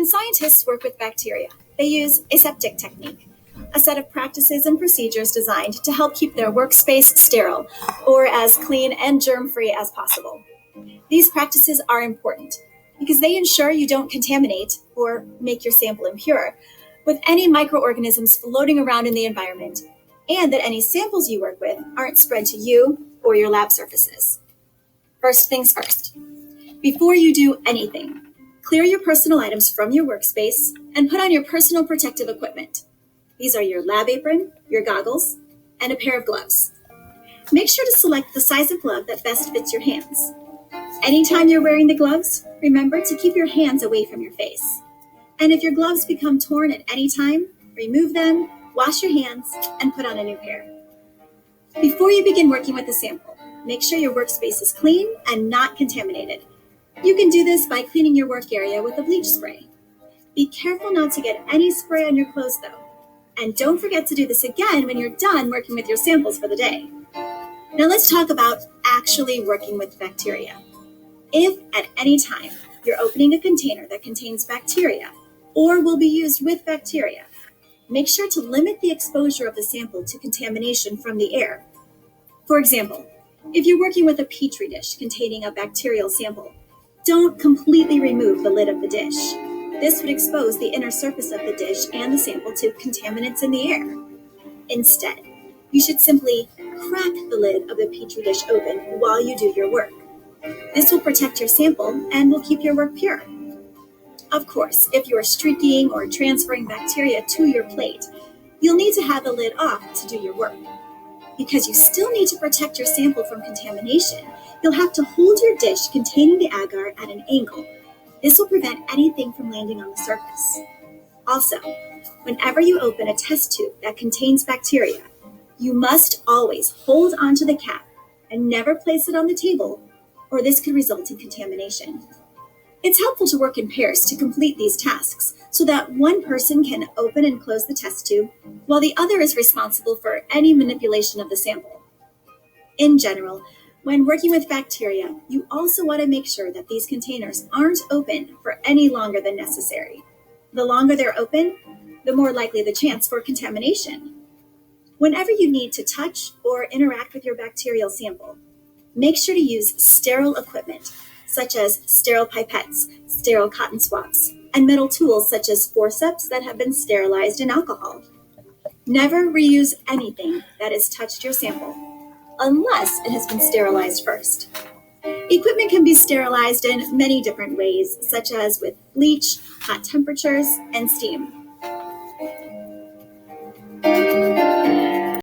scientists work with bacteria, they use aseptic technique, a set of practices and procedures designed to help keep their workspace sterile or as clean and germ-free as possible. These practices are important because they ensure you don't contaminate or make your sample impure with any microorganisms floating around in the environment, and that any samples you work with aren't spread to you or your lab surfaces. First things first, before you do anything, clear your personal items from your workspace and put on your personal protective equipment. These are your lab apron, your goggles, and a pair of gloves. Make sure to select the size of glove that best fits your hands. Anytime you're wearing the gloves, remember to keep your hands away from your face. And if your gloves become torn at any time, remove them, wash your hands, and put on a new pair. Before you begin working with the sample, make sure your workspace is clean and not contaminated. You can do this by cleaning your work area with a bleach spray. Be careful not to get any spray on your clothes though. And don't forget to do this again when you're done working with your samples for the day. Now let's talk about actually working with bacteria. If at any time you're opening a container that contains bacteria or will be used with bacteria, make sure to limit the exposure of the sample to contamination from the air. For example, if you're working with a Petri dish containing a bacterial sample, don't completely remove the lid of the dish. This would expose the inner surface of the dish and the sample to contaminants in the air. Instead, you should simply crack the lid of the Petri dish open while you do your work. This will protect your sample and will keep your work pure. Of course, if you are streaking or transferring bacteria to your plate, you'll need to have the lid off to do your work. Because you still need to protect your sample from contamination, you'll have to hold your dish containing the agar at an angle. This will prevent anything from landing on the surface. Also, whenever you open a test tube that contains bacteria, you must always hold onto the cap and never place it on the table, or this could result in contamination. It's helpful to work in pairs to complete these tasks so that one person can open and close the test tube while the other is responsible for any manipulation of the sample. In general, when working with bacteria, you also want to make sure that these containers aren't open for any longer than necessary. The longer they're open, the more likely the chance for contamination. Whenever you need to touch or interact with your bacterial sample, make sure to use sterile equipment, such as sterile pipettes, sterile cotton swabs, and metal tools such as forceps that have been sterilized in alcohol. Never reuse anything that has touched your sample, unless it has been sterilized first. Equipment can be sterilized in many different ways, such as with bleach, hot temperatures, and steam.